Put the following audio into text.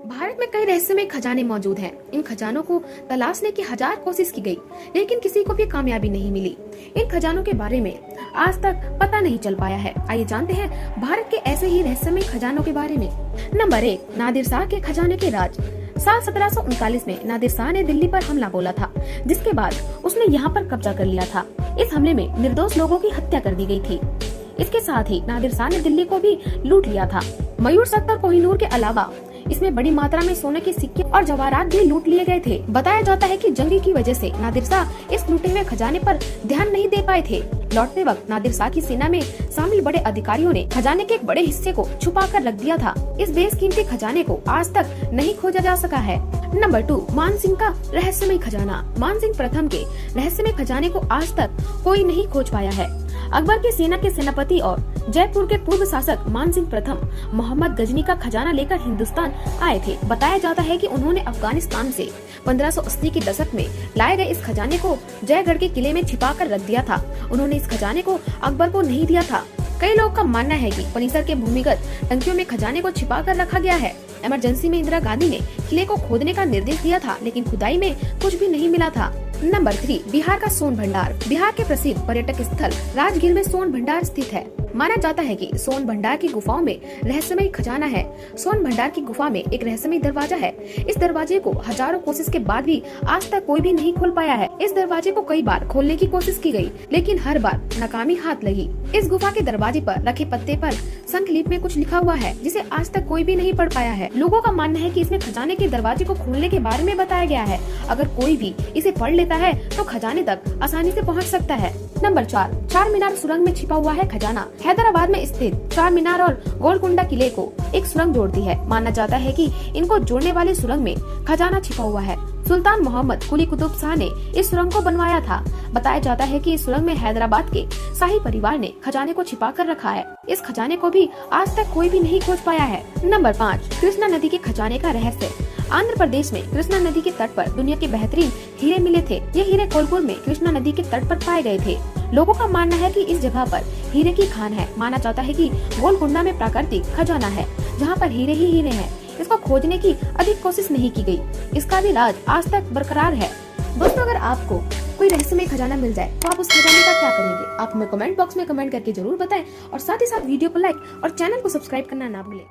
भारत में कई रहस्यमय खजाने मौजूद हैं। इन खजानों को तलाशने की 1000 कोशिश की गई, लेकिन किसी को भी कामयाबी नहीं मिली। इन खजानों के बारे में आज तक पता नहीं चल पाया है। आइए जानते हैं भारत के ऐसे ही रहस्यमय खजानों के बारे में। नंबर 1, नादिर शाह के खजाने के राज। साल 1739 में नादिर शाह ने दिल्ली पर हमला बोला था, जिसके बाद उसने यहाँ पर कब्जा कर लिया था। इस हमले में निर्दोष लोगों की हत्या कर दी गई थी। इसके साथ ही नादिर शाह ने दिल्ली को भी लूट लिया था। मयूर सख्तर कोहिनूर के अलावा इसमें बड़ी मात्रा में सोने के सिक्के और जवाहरात भी लूट लिए गए थे। बताया जाता है कि जंग की वजह से नादिर शाह इस लूटे हुए खजाने पर ध्यान नहीं दे पाए थे। लौटते वक्त नादिर शाह की सेना में शामिल बड़े अधिकारियों ने खजाने के एक बड़े हिस्से को छुपा कर रख दिया था। इस बेशकीमती खजाने को आज तक नहीं खोजा जा सका है। नंबर 2, मान सिंह का रहस्यमय खजाना। मान सिंह प्रथम के रहस्यमय खजाने को आज तक कोई नहीं खोज पाया है। अकबर की सेना के सेनापति और जयपुर के पूर्व शासक मान सिंह प्रथम मोहम्मद गजनी का खजाना लेकर हिंदुस्तान आए थे। बताया जाता है कि उन्होंने अफगानिस्तान से 1580 के दशक में लाए गए इस खजाने को जयगढ़ के किले में छिपा कर रख दिया था। उन्होंने इस खजाने को अकबर को नहीं दिया था। कई लोगों का मानना है कि परिसर के भूमिगत टंकियों में खजाने को छिपा कर रखा गया है। इमरजेंसी में इंदिरा गांधी ने किले को खोदने का निर्देश दिया था, लेकिन खुदाई में कुछ भी नहीं मिला था। नंबर 3, बिहार का सोन भंडार। बिहार के प्रसिद्ध पर्यटक स्थल राजगीर में सोन भंडार स्थित है। माना जाता है कि सोन भंडार की गुफाओं में रहस्यमय खजाना है। सोन भंडार की गुफा में एक रहस्यमय दरवाजा है। इस दरवाजे को हजारों कोशिश के बाद भी आज तक कोई भी नहीं खोल पाया है। इस दरवाजे को कई बार खोलने की कोशिश की गई, लेकिन हर बार नाकामी हाथ लगी। इस गुफा के दरवाजे पर रखे पत्ते पर संखलिपि में कुछ लिखा हुआ है, जिसे आज तक कोई भी नहीं पढ़ पाया है। लोगों का मानना है कि इसमें खजाने के दरवाजे को खोलने के बारे में बताया गया है। अगर कोई भी इसे पढ़ लेता है तो खजाने तक आसानी से पहुंच सकता है। नंबर 4, चार मीनार सुरंग में छिपा हुआ है खजाना। हैदराबाद में स्थित चार मीनार और गोलकुंडा किले को एक सुरंग जोड़ती है। माना जाता है कि इनको जोड़ने वाले सुरंग में खजाना छिपा हुआ है। सुल्तान मोहम्मद कुली कुतुब शाह ने इस सुरंग को बनवाया था। बताया जाता है कि इस सुरंग में हैदराबाद के शाही परिवार ने खजाने को छिपा कर रखा है। इस खजाने को भी आज तक कोई भी नहीं खोज पाया है। नंबर 5, कृष्णा नदी के खजाने का रहस्य। आंध्र प्रदेश में कृष्णा नदी के तट पर दुनिया के बेहतरीन हीरे मिले थे। ये हीरे कोलपुर में कृष्णा नदी के तट पर पाए गए थे। लोगों का मानना है कि इस जगह पर हीरे की खान है। माना जाता है कि गोलकुंडा में प्राकृतिक खजाना है, जहाँ पर हीरे ही हीरे हैं। इसको खोजने की अधिक कोशिश नहीं की गई। इसका भी राज आज तक बरकरार है। दोस्तों, अगर आपको कोई रहस्यमय खजाना मिल जाए तो आप उस खजाने का क्या करेंगे? आप हमें कमेंट बॉक्स में कमेंट करके जरूर बताएं और साथ ही साथ वीडियो को लाइक और चैनल को सब्सक्राइब करना ना भूलें।